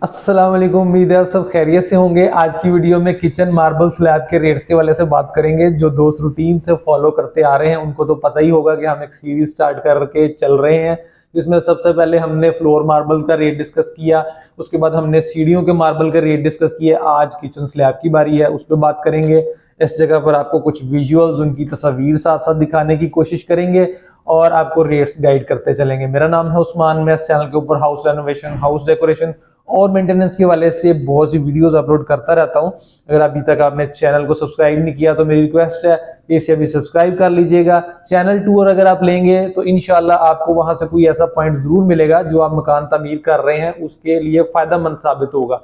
अस्सलाम वालेकुम। उम्मीद है आप सब खैरियत से होंगे। आज की वीडियो में किचन मार्बल स्लैब के रेट्स के वाले से बात करेंगे। जो दोस्त रूटीन से फॉलो करते आ रहे हैं उनको तो पता ही होगा कि हम एक सीरीज स्टार्ट करके चल रहे हैं, जिसमें सबसे पहले हमने फ्लोर मार्बल का रेट डिस्कस किया, उसके बाद हमने सीढ़ियों के मार्बल का रेट डिस्कस किया। आज किचन स्लैब की बारी है, उस पर बात करेंगे। इस जगह पर आपको कुछ विजुअल्स, उनकी तस्वीर साथ साथ दिखाने की कोशिश करेंगे और आपको रेट्स गाइड करते चलेंगे। मेरा नाम है उस्मान। मैं इस चैनल के ऊपर हाउस रेनोवेशन, हाउस डेकोरेशन और मेंटेनेंस के वाले से बहुत सी वीडियोस अपलोड करता रहता हूं। अगर अभी तक आपने चैनल को सब्सक्राइब नहीं किया तो मेरी रिक्वेस्ट है कि इसे अभी सब्सक्राइब कर लीजिएगा। चैनल टूर अगर आप लेंगे तो इंशाल्लाह आपको वहां से कोई ऐसा पॉइंट जरूर मिलेगा जो आप मकान तामीर कर रहे हैं उसके लिए फायदेमंद साबित होगा।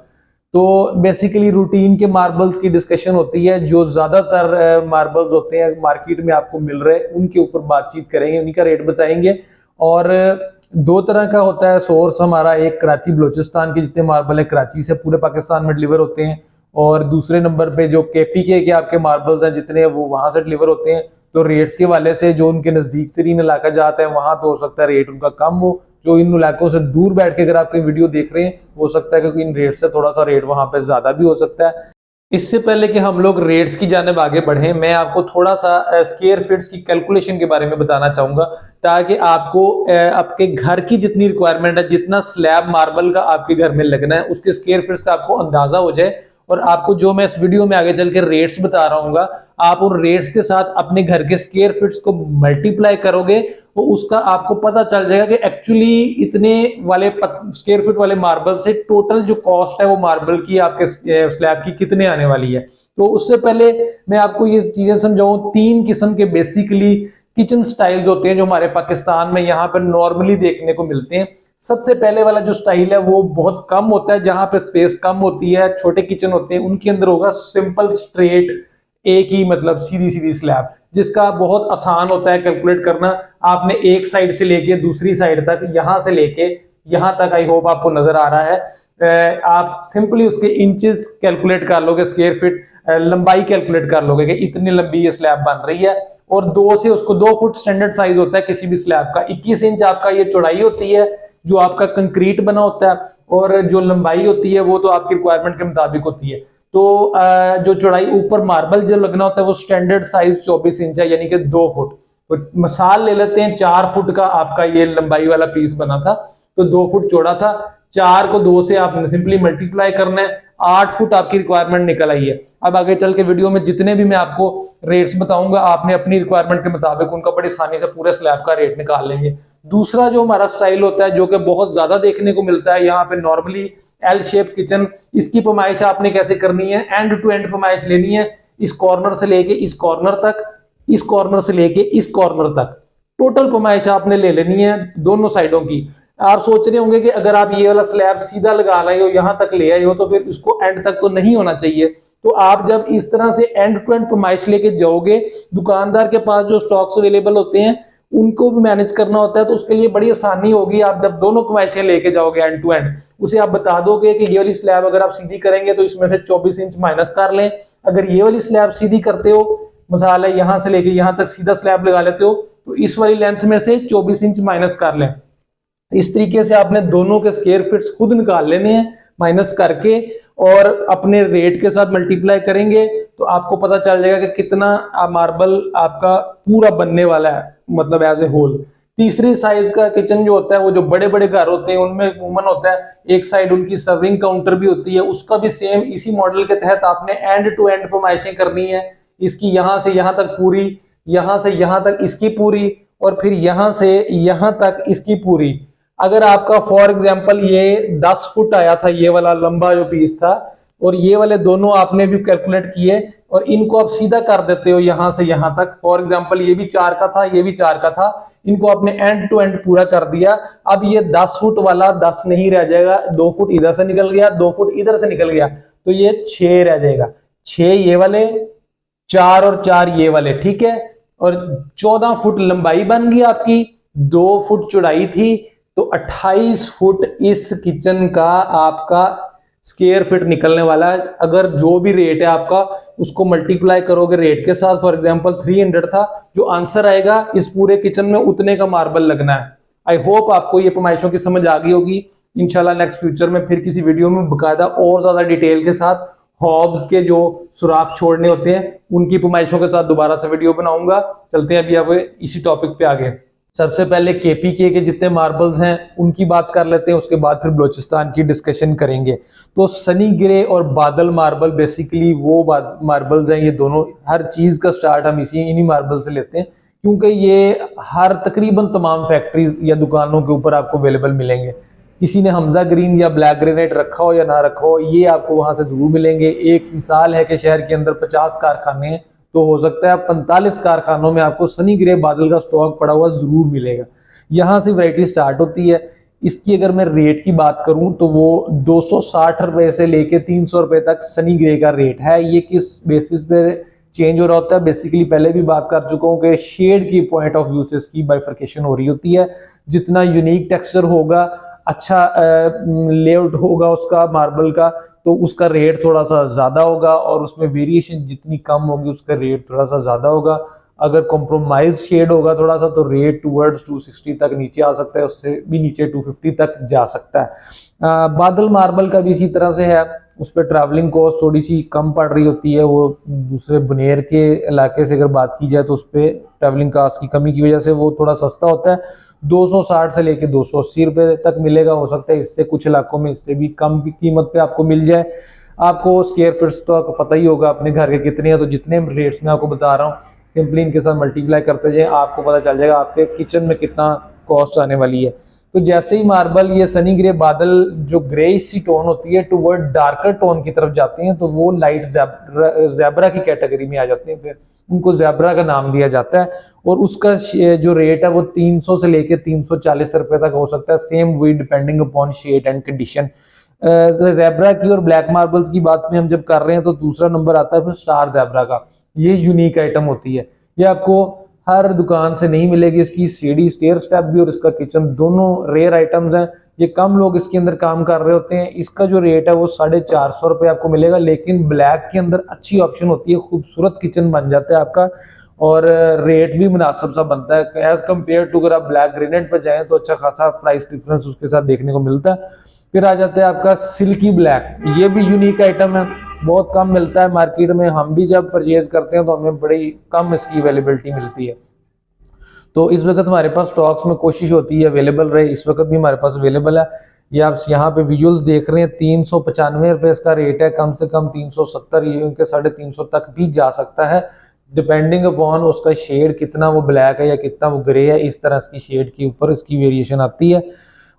तो बेसिकली रूटीन के मार्बल्स की डिस्कशन होती है। जो ज्यादातर मार्बल्स होते हैं मार्केट में आपको मिल रहे हैं उनके ऊपर बातचीत करेंगे, उन्हीं का रेट बताएंगे। और दो तरह का होता है सोर्स हमारा। एक कराची बलोचिस्तान के जितने मार्बल है कराची से पूरे पाकिस्तान में डिलीवर होते हैं, और दूसरे नंबर पे जो केपीके के आपके मार्बल्स हैं जितने वो वहां से डिलीवर होते हैं। तो रेट्स के वाले से जो उनके नजदीक तरीन इलाका जाता है वहां पे हो सकता है रेट उनका कम हो। जो इन इलाकों से दूर बैठ के अगर आप कोई वीडियो देख रहे हैं हो सकता है क्योंकि इन रेट से थोड़ा सा रेट वहां पे ज्यादा भी हो सकता है। इससे पहले कि हम लोग रेट्स की जानिब आगे बढ़ें, मैं आपको थोड़ा सा स्क्वायर फीट्स की कैलकुलेशन के बारे में बताना चाहूंगा, ताकि आपको आपके घर की जितनी रिक्वायरमेंट है, जितना स्लैब मार्बल का आपके घर में लगना है, उसके स्क्वायर फीट्स का आपको अंदाजा हो जाए। और आपको जो मैं इस वीडियो में आगे चल के रेट्स बता रहा हूँ आप उन रेट्स के साथ अपने घर के स्क्वायर फीट्स को मल्टीप्लाई करोगे तो उसका आपको पता चल जाएगा कि एक्चुअली इतने वाले स्क्वायर फीट वाले मार्बल से टोटल जो कॉस्ट है वो मार्बल की आपके स्लैब की कितने आने वाली है। तो उससे पहले मैं आपको ये चीजें समझाऊं। तीन किस्म के बेसिकली किचन स्टाइल्स होते हैं जो हमारे पाकिस्तान में यहाँ पर नॉर्मली देखने को मिलते हैं। सबसे पहले वाला जो स्टाइल है वो बहुत कम होता है, जहां पे स्पेस कम होती है, छोटे किचन होते हैं, उनके अंदर होगा सिंपल स्ट्रेट एक ही मतलब सीधी सीधी स्लैब, जिसका बहुत आसान होता है कैलकुलेट करना। आपने एक साइड से लेके दूसरी साइड तक, यहां से लेके यहां तक, आई होप आपको नजर आ रहा है, आप सिंपली उसके इंचेस कैलकुलेट कर लोगे, स्क्वायर फीट लंबाई कैलकुलेट कर लोगे कि इतनी लंबी ये स्लैब बन रही है। और दो से उसको 2 फुट स्टैंडर्ड साइज होता है किसी भी स्लैब का। 21 इंच आपका ये चौड़ाई होती है जो आपका कंक्रीट बना होता है, और जो लंबाई होती है वो तो आपकी रिक्वायरमेंट के मुताबिक होती है। तो जो चौड़ाई ऊपर मार्बल जो लगना होता है वो स्टैंडर्ड साइज 24 इंच है, यानी कि 2 फुट। तो मिसाल ले लेते हैं 4 फुट का आपका ये लंबाई वाला पीस बना था, तो 2 फुट चौड़ा था। 4 को 2 से आपने सिंपली मल्टीप्लाई करना है, 8 फुट आपकी रिक्वायरमेंट निकल आई है। अब आगे चल के वीडियो में जितने भी मैं आपको रेट्स बताऊंगा आपने अपनी रिक्वायरमेंट के मुताबिक उनका बड़ी आसानी से पूरे स्लैब का रेट निकाल लेंगे। दूसरा जो हमारा स्टाइल होता है जो कि बहुत ज्यादा देखने को मिलता है यहाँ पे नॉर्मली, एल शेप किचन। इसकी पैमाइश आपने कैसे करनी है, एंड टू एंड पैमाइश लेनी है। इस कॉर्नर से लेके इस कॉर्नर तक, इस कॉर्नर से लेके इस कॉर्नर तक टोटल पैमाइश आपने ले लेनी है दोनों साइडों की। आप सोच रहे होंगे कि अगर आप ये वाला स्लैब सीधा लगा रहे हो, यहां तक ले आए हो, तो फिर इसको एंड तक तो नहीं होना चाहिए। तो आप जब इस तरह से एंड टू एंड पैमाइश लेके जाओगे, दुकानदार के पास जो स्टॉक्स अवेलेबल होते हैं उनको भी मैनेज करना होता है, तो उसके लिए बड़ी आसानी होगी। आप जब दोनों पैमाइशें लेके जाओगे एंड टू एंड, उसे आप बता दोगे कि ये वाली स्लैब अगर आप सीधी करेंगे तो इसमें से 24 इंच माइनस कर लें। अगर ये वाली स्लैब सीधी करते हो, मिसाल है यहां से लेके यहां तक सीधा स्लैब लगा लेते हो, तो इस वाली लेंथ में से 24 इंच माइनस कर लें। इस तरीके से आपने दोनों के स्क्वायर फीट्स खुद निकाल लेने हैं माइनस करके, और अपने रेट के साथ मल्टीप्लाई करेंगे तो आपको पता चल जाएगा कि कितना मार्बल आपका पूरा बनने वाला है, मतलब एज ए होल। तीसरी साइज का किचन जो होता है वो जो बड़े बड़े घर होते हैं उनमें अमूमन होता है एक साइड उनकी सर्विंग काउंटर भी होती है, उसका भी सेम इसी मॉडल के तहत आपने एंड टू एंड पैमाइशें करनी है। इसकी यहां से यहां तक पूरी, यहां से यहां तक इसकी पूरी, और फिर यहां से यहां तक इसकी पूरी। अगर आपका फॉर एग्जांपल ये 10 फुट आया था, ये वाला लंबा जो पीस था, और ये वाले दोनों आपने भी कैलकुलेट किए और इनको आप सीधा कर देते हो यहां से यहां तक। फॉर एग्जांपल ये भी 4 का था, ये भी 4 का था, इनको आपने एंड टू एंड पूरा कर दिया। अब ये 10 फुट वाला 10 नहीं रह जाएगा, 2 फुट इधर से निकल गया, 2 फुट इधर से निकल गया, तो ये 6 रह जाएगा। 6 ये वाले, 4 और 4 ये वाले, ठीक है। और 14 फुट लंबाई बन गई आपकी, 2 फुट चौड़ाई थी, तो 28 फुट इस किचन का आपका स्क्वायर फीट निकलने वाला है। अगर जो भी रेट है आपका उसको मल्टीप्लाई करोगे रेट के साथ, फॉर एग्जांपल 300 था, जो आंसर आएगा इस पूरे किचन में उतने का मार्बल लगना है। आई होप आपको ये पैमाइशों की समझ आ गई होगी। इंशाल्लाह नेक्स्ट फ्यूचर में फिर किसी वीडियो में बकायदा और ज्यादा डिटेल के साथ हॉब्स के जो सुराख छोड़ने होते हैं उनकी पैमाइशों के साथ दोबारा से वीडियो बनाऊंगा। चलते हैं अभी अब इसी टॉपिक पे आगे। सबसे पहले केपीके के जितने मार्बल्स हैं उनकी बात कर लेते हैं, उसके बाद फिर बलोचिस्तान की डिस्कशन करेंगे। तो सनी ग्रे और बादल मार्बल बेसिकली वो मार्बल्स हैं, ये दोनों हर चीज का स्टार्ट हम इन्हीं मार्बल से लेते हैं, क्योंकि ये हर तकरीबन तमाम फैक्ट्रीज या दुकानों के ऊपर आपको अवेलेबल मिलेंगे। किसी ने हमजा ग्रीन या ब्लैक ग्रेनाइट रखा हो या ना रखा हो, ये आपको वहां से जरूर मिलेंगे। एक मिसाल है कि शहर के अंदर 50 कारखाने हैं, तो हो सकता है 45 कारखानों में आपको सनी ग्रे बादल का स्टॉक पड़ा हुआ जरूर मिलेगा। यहाँ से वैरायटी स्टार्ट होती है। इसकी अगर मैं रेट की बात करूं तो वो 260 रुपए से लेके 300 रुपए तक सनी ग्रे का रेट है। ये किस बेसिस पे चेंज हो रहा होता है, बेसिकली पहले भी बात कर चुका हूं कि शेड की पॉइंट ऑफ व्यू से इसकी बाइफर्केशन हो रही होती है। जितना यूनिक टेक्सचर होगा, अच्छा लेआउट होगा उसका मार्बल का, तो उसका रेट थोड़ा सा ज्यादा होगा, और उसमें वेरिएशन जितनी कम होगी उसका रेट थोड़ा सा ज्यादा होगा। अगर कॉम्प्रोमाइज शेड होगा थोड़ा सा, तो रेट टूवर्ड्स 260 तक नीचे आ सकता है, उससे भी नीचे 250 तक जा सकता है। बादल मार्बल का भी इसी तरह से है, उस पर ट्रैवलिंग कॉस्ट थोड़ी सी कम पड़ रही होती है। वो दूसरे बुनेर के इलाके से अगर बात की जाए तो उस पर ट्रैवलिंग कॉस्ट की कमी की वजह से वो थोड़ा सस्ता होता है। 260 से लेके 280 रुपए तक मिलेगा। हो सकता है इससे कुछ इलाकों में इससे भी कम की कीमत पे आपको मिल जाए। आपको स्क्वायर फीट्स तो आपको पता ही होगा अपने घर के कितने हैं, तो जितने रेट्स में आपको बता रहा हूँ सिंपली इनके साथ मल्टीप्लाई करते जाए, आपको पता चल जाएगा आपके किचन में कितना कॉस्ट आने वाली है। तो जैसे ही मार्बल ये सनी ग्रे बादल जो ग्रे सी टोन होती है टूवर्ड डार्कर टोन की तरफ जाते हैं, तो वो लाइट ज़ेब्रा की कैटेगरी में आ जाते हैं, फिर उनको ज़ेब्रा का नाम दिया जाता है। और उसका जो रेट है वो 300 से लेके 340 रुपए तक हो सकता है, same way depending upon shade and condition. Zebra की और ब्लैक मार्बल्स की बात में हम जब कर रहे हैं तो दूसरा नंबर आता है फिर स्टार ज़ेब्रा का। ये यूनिक आइटम होती है, ये आपको हर दुकान से नहीं मिलेगी। इसकी सीढ़ी स्टेयर स्टेप भी और इसका किचन दोनों रेयर आइटम्स हैं। ये कम लोग इसके अंदर काम कर रहे होते हैं। इसका जो रेट है वो 450 रुपये आपको मिलेगा, लेकिन ब्लैक के अंदर अच्छी ऑप्शन होती है, खूबसूरत किचन बन जाता है आपका, और रेट भी मुनासिब सा बनता है एज कम्पेयर टू। अगर आप ब्लैक ग्रेनाइट पर जाएं तो अच्छा खासा प्राइस डिफरेंस उसके साथ देखने को मिलता है। फिर आ जाता है आपका सिल्की ब्लैक, ये भी यूनिक आइटम है, बहुत कम मिलता है मार्केट में। हम भी जब परचेज करते हैं तो हमें बड़ी कम इसकी अवेलेबिलिटी मिलती है। तो इस वक्त हमारे पास स्टॉक्स में कोशिश होती है अवेलेबल रहे, इस वक्त भी हमारे पास अवेलेबल है। ये आप यहाँ पे विजुअल्स देख रहे हैं, 395 रुपये इसका रेट है, कम से कम 370, ये उनके 350 तक भी जा सकता है, डिपेंडिंग अपॉन उसका शेड कितना वो ब्लैक है या कितना वो ग्रे है। इस तरह इसकी शेड के ऊपर इसकी वेरिएशन आती है।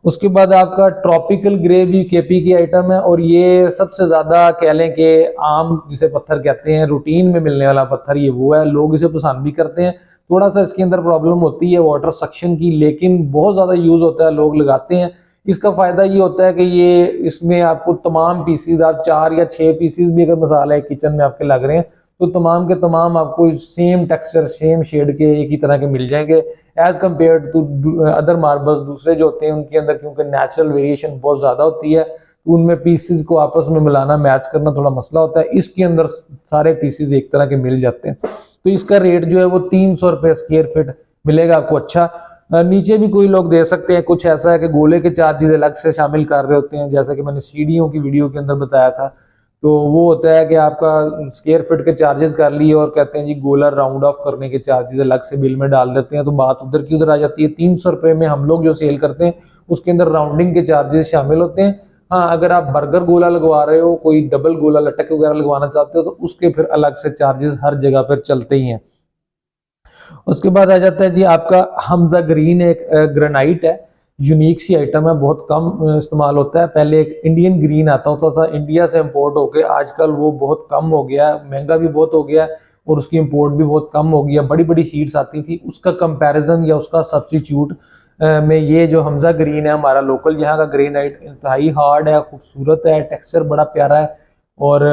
उसके बाद आपका ट्रॉपिकल ग्रे भी केपी की आइटम है, और ये सबसे ज्यादा कह लें कि आम जिसे पत्थर कहते हैं, रूटीन में मिलने वाला पत्थर ये वो है। लोग इसे पसंद भी करते हैं। थोड़ा सा इसके अंदर प्रॉब्लम होती है वाटर सक्शन की, लेकिन बहुत ज्यादा यूज होता है, लोग लगाते हैं। इसका फायदा ये होता है कि ये इसमें आपको तमाम पीसीज, आप 4 या 6 पीसीज भी अगर मसाला किचन में आपके लग रहे हैं तो तमाम के तमाम आपको सेम टेक्सचर सेम शेड के एक ही तरह के मिल जाएंगे, as compare to other marbles दूसरे जो होते हैं उनके अंदर, क्योंकि नेचुरल वेरिएशन बहुत ज्यादा होती है, तो उनमें पीसीज को आपस में मिलाना मैच करना थोड़ा मसला होता है। इसके अंदर सारे पीसीज एक तरह के मिल जाते हैं। तो इसका रेट जो है वो 300 रुपये स्क्वायर फीट मिलेगा आपको। अच्छा, नीचे भी कोई लोग दे सकते हैं, कुछ ऐसा है कि गोले के चार्जेस अलग से शामिल कर रहे होते हैं, जैसा कि मैंने सीढ़ियों की वीडियो के अंदर बताया था। तो वो होता है कि आपका स्क्वायर फीट के चार्जेस कर लिए और कहते हैं जी गोला राउंड ऑफ करने के चार्जेस अलग से बिल में डाल देते हैं, तो बात उधर की उधर आ जाती है। 300 रुपये में हम लोग जो सेल करते हैं उसके अंदर राउंडिंग के चार्जेस शामिल होते हैं। हाँ, अगर आप बर्गर गोला लगवा रहे हो, कोई डबल गोला लटक वगैरह लगवाना चाहते हो, तो उसके फिर अलग से चार्जेस हर जगह पर चलते ही हैं। उसके बाद आ जाता है जी आपका हमजा ग्रीन, एक ग्रेनाइट है, यूनिक सी आइटम है, बहुत कम इस्तेमाल होता है। पहले एक इंडियन ग्रीन आता होता था, इंडिया से इंपोर्ट होके आजकल वो बहुत कम हो गया, महंगा भी बहुत हो गया और उसकी इंपोर्ट भी बहुत कम हो गया। बड़ी बड़ी शीट्स आती थी, उसका कंपैरिजन या उसका सब्स्टिट्यूट में ये जो हमजा ग्रीन है हमारा लोकल यहाँ का ग्रेनाइट, इंतहाई हार्ड है, खूबसूरत है, टेक्सचर बड़ा प्यारा है और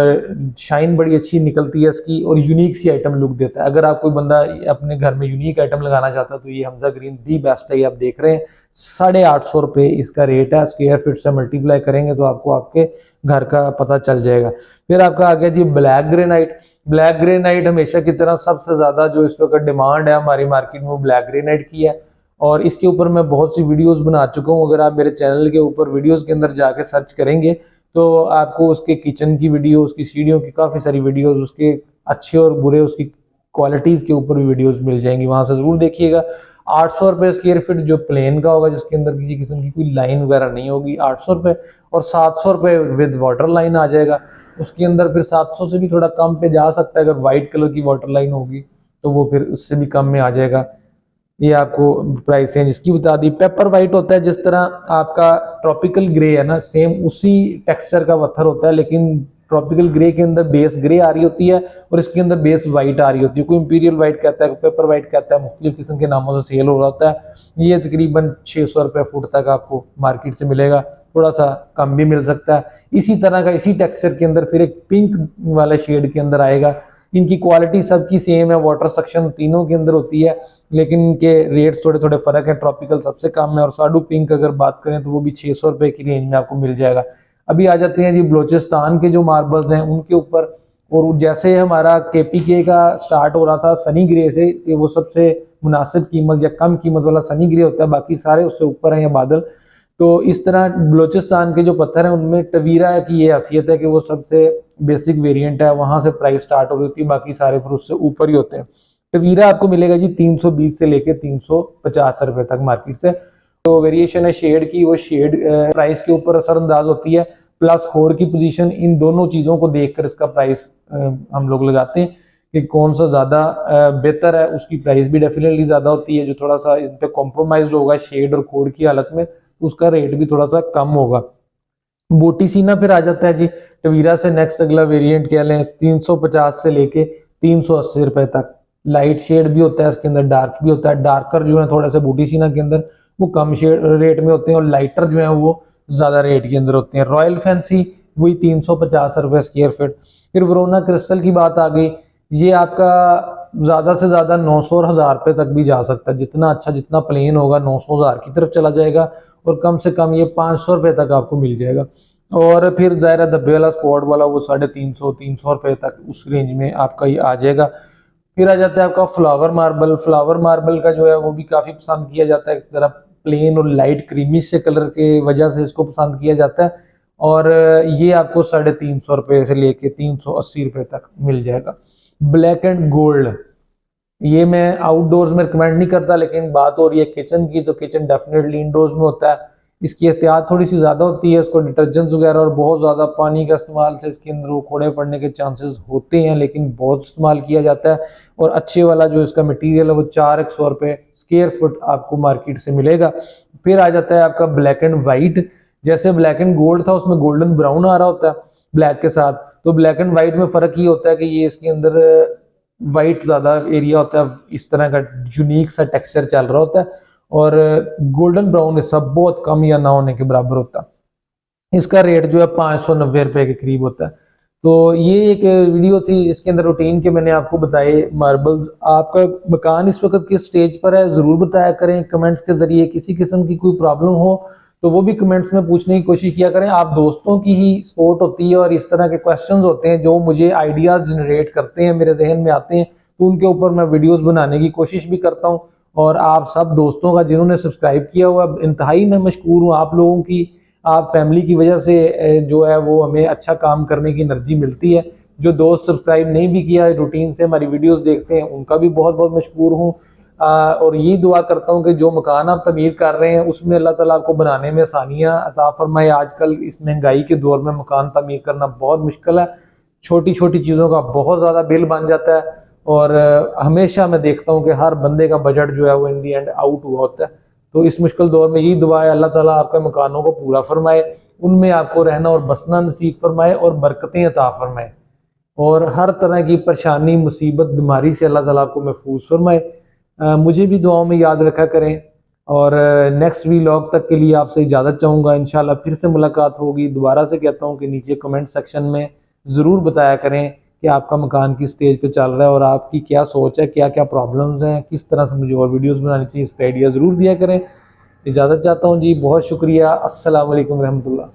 शाइन बड़ी अच्छी निकलती है इसकी, और यूनिक सी आइटम लुक देता है। अगर आप कोई बंदा अपने घर में यूनिक आइटम लगाना चाहता है तो ये हमजा ग्रीन दी बेस्ट है। ये आप देख रहे हैं 850 रुपये इसका रेट है, स्क्वायर फीट से मल्टीप्लाई करेंगे तो आपको आपके घर का पता चल जाएगा। फिर आपका आ गया जी ब्लैक ग्रेनाइट। ब्लैक ग्रेनाइट हमेशा की तरह सबसे ज्यादा जो इस वक्त डिमांड है हमारी मार्केट में वो ब्लैक ग्रेनाइट की है, और इसके ऊपर मैं बहुत सी वीडियोस बना चुका हूँ। अगर आप मेरे चैनल के ऊपर वीडियोस के अंदर जाके सर्च करेंगे तो आपको उसके किचन की वीडियो, उसकी सीढ़ियों की काफ़ी सारी वीडियोस, उसके अच्छे और बुरे उसकी क्वालिटीज़ के ऊपर भी वीडियोस मिल जाएंगी, वहाँ से ज़रूर देखिएगा। 800 रुपये स्क्वायर फीट जो प्लेन का होगा, जिसके अंदर किसी किस्म की कोई लाइन वगैरह नहीं होगी, 800 रुपये। और 700 रुपये विद वाटर लाइन आ जाएगा। उसके अंदर फिर 700 से भी थोड़ा कम पे जा सकता है, अगर वाइट कलर की वाटर लाइन होगी तो वो फिर उससे भी कम में आ जाएगा। ये आपको प्राइस रेंज इसकी बता दी। पेपर वाइट होता है, जिस तरह आपका ट्रॉपिकल ग्रे है ना, सेम उसी टेक्सचर का पत्थर होता है, लेकिन ट्रॉपिकल ग्रे के अंदर बेस ग्रे आ रही होती है और इसके अंदर बेस वाइट आ रही होती है। कोई इंपीरियल वाइट कहता है, कोई पेपर वाइट कहता है, मुख्तलिफ किस्म के नामों से सेल हो रहा होता है। ये तकरीबन 600 रुपये फुट तक आपको मार्केट से मिलेगा, थोड़ा सा कम भी मिल सकता है। इसी तरह का इसी टेक्सचर के अंदर फिर एक पिंक वाले शेड के अंदर आएगा। इनकी क्वालिटी सबकी सेम है, वाटर सक्शन तीनों के अंदर होती है, लेकिन इनके रेट्स थोड़े थोड़े फर्क है। ट्रॉपिकल सबसे कम है और साडू पिंक अगर बात करें तो वो भी 600 रुपये की रेंज में आपको मिल जाएगा। अभी आ जाते हैं जी बलोचिस्तान के जो मार्बल्स हैं उनके ऊपर। और जैसे हमारा KPK का स्टार्ट हो रहा था सनी ग्रे से, कि वो सबसे मुनासिब कीमत या कम कीमत वाला सनी ग्रे होता है, बाकी सारे उससे ऊपर हैं या बादल। तो इस तरह बलोचिस्तान के जो पत्थर हैं उनमें टवीरा की ये हैसियत है कि वो सबसे बेसिक वेरिएंट है, वहां से प्राइस स्टार्ट हो रही होती है, बाकी सारे फिर उससे ऊपर ही होते हैं। टवीरा आपको मिलेगा जी 320 से लेके 350 रुपए तक मार्केट से। तो वेरिएशन है शेड की, वो शेड प्राइस के ऊपर असरअंदाज होती है, प्लस होड़ की पोजीशन, इन दोनों चीजों को देखकर इसका प्राइस हम लोग लगाते हैं कि कौन सा ज्यादा बेहतर है। उसकी प्राइस भी डेफिनेटली ज्यादा होती है। जो थोड़ा सा इन पे कॉम्प्रोमाइज होगा शेड और कोड की हालत में, उसका रेट भी थोड़ा सा कम होगा। बोटीसीना फिर आ जाता है जी टवीरा से नेक्स्ट अगला वेरिएंट कह लें, 350 से लेके 380 रुपए तक। लाइट शेड भी होता है इसके अंदर, डार्क भी होता है। डार्कर जो है थोड़ा सा बोटीसीना के अंदर वो कम शेड रेट में होते हैं, और लाइटर जो है वो ज्यादा रेट के अंदर होते हैं। रॉयल फैंसी वही 350 रुपए स्क्वायर फीट। फिर वरोना क्रिस्टल की बात आ गई, ये आपका ज्यादा से ज्यादा 900 और 1000 रुपए तक भी जा सकता है। जितना अच्छा जितना प्लेन होगा 900 1000 की तरफ चला जाएगा, और कम से कम ये 500 रुपए तक आपको मिल जाएगा। और फिर दायरा धब्बे वाला स्पॉट वाला वो 350 300 रुपए तक उस रेंज में आपका ये आ जाएगा। फिर आ जाता है आपका फ्लावर मार्बल। फ्लावर मार्बल का जो है वो भी काफी पसंद किया जाता है, एक तरह प्लेन और लाइट क्रीमी से कलर के वजह से इसको पसंद किया जाता है। और ये आपको 350 रुपए से लेके 380 रुपए तक मिल जाएगा। ब्लैक एंड गोल्ड, ये मैं आउटडोर्स में रिकमेंड नहीं करता, लेकिन बात हो रही है किचन की, तो किचन डेफिनेटली इंडोर्स में होता है। इसकी एहतियात थोड़ी सी ज़्यादा होती है, इसको डिटर्जेंट्स वगैरह और बहुत ज़्यादा पानी का इस्तेमाल से इसके अंदर वो कोड़े पड़ने के चांसेस होते हैं, लेकिन बहुत इस्तेमाल किया जाता है। और अच्छे वाला जो इसका मटीरियल है वो 400 रुपये स्क्वायर फुट आपको मार्केट से मिलेगा। फिर आ जाता है आपका ब्लैक एंड वाइट। जैसे ब्लैक एंड गोल्ड था उसमें गोल्डन ब्राउन आ रहा होता है ब्लैक के साथ, तो ब्लैक एंड वाइट में फ़र्क ये होता है कि ये इसके अंदर वाइट ज़्यादा एरिया होता है, इस तरह का यूनिक सा टेक्सचर चल रहा होता है, और गोल्डन ब्राउन सब बहुत कम या ना होने के बराबर होता है। इसका रेट जो है 590 रुपए के करीब होता है। तो ये एक वीडियो थी जिसके अंदर रूटीन के मैंने आपको बताए मार्बल्स। आपका मकान इस वक्त किस स्टेज पर है ज़रूर बताया करें कमेंट्स के ज़रिए। किसी किस्म की कोई प्रॉब्लम हो तो वो भी कमेंट्स में पूछने की कोशिश किया करें। आप दोस्तों की ही सपोर्ट होती है, और इस तरह के क्वेश्चंस होते हैं जो मुझे आइडियाज़ जनरेट करते हैं, मेरे जहन में आते हैं, तो उनके ऊपर मैं वीडियोस बनाने की कोशिश भी करता हूं। और आप सब दोस्तों का जिन्होंने सब्सक्राइब किया हुआ, इंतहाई मैं मशकूर हूँ आप लोगों की। आप फैमिली की वजह से जो है वो हमें अच्छा काम करने की एनर्जी मिलती है। जो दोस्त सब्सक्राइब नहीं भी किया रूटीन से हमारी वीडियोस देखते हैं, उनका भी बहुत बहुत मशकूर हूँ। और यही दुआ करता हूँ कि जो मकान आप तमीर कर रहे हैं उसमें अल्लाह ताला आपको बनाने में आसानियाँ अता फरमाए। आजकल इस महंगाई के दौर में मकान तमीर करना बहुत मुश्किल है, छोटी छोटी चीज़ों का बहुत ज़्यादा बिल बन जाता है, और हमेशा मैं देखता हूँ कि हर बंदे का बजट जो है वो इन दी एंड आउट हुआ होता है। तो इस मुश्किल दौर में यही दुआ है अल्लाह ताला आपके मकानों को पूरा फरमाए, उनमें आपको रहना और बसना नसीब फरमाए, और बरकतें अता फरमाए, और हर तरह की परेशानी मुसीबत बीमारी से अल्लाह ताला आपको महफूज फरमाए। मुझे भी दुआओं में याद रखा करें। और नेक्स्ट व्लॉग तक के लिए आपसे इजाज़त चाहूँगा। इंशाल्लाह फिर से मुलाकात होगी। दोबारा से कहता हूँ कि नीचे कमेंट सेक्शन में ज़रूर बताया करें कि आपका मकान किस स्टेज पे चल रहा है, और आपकी क्या सोच है, क्या क्या प्रॉब्लम्स हैं, किस तरह से मुझे और वीडियोस बनानी चाहिए, इस पर आइडिया ज़रूर दिया करें। इजाज़त चाहता हूँ जी, बहुत शुक्रिया। अस्सलाम वालेकुम रहमतुल्लाह।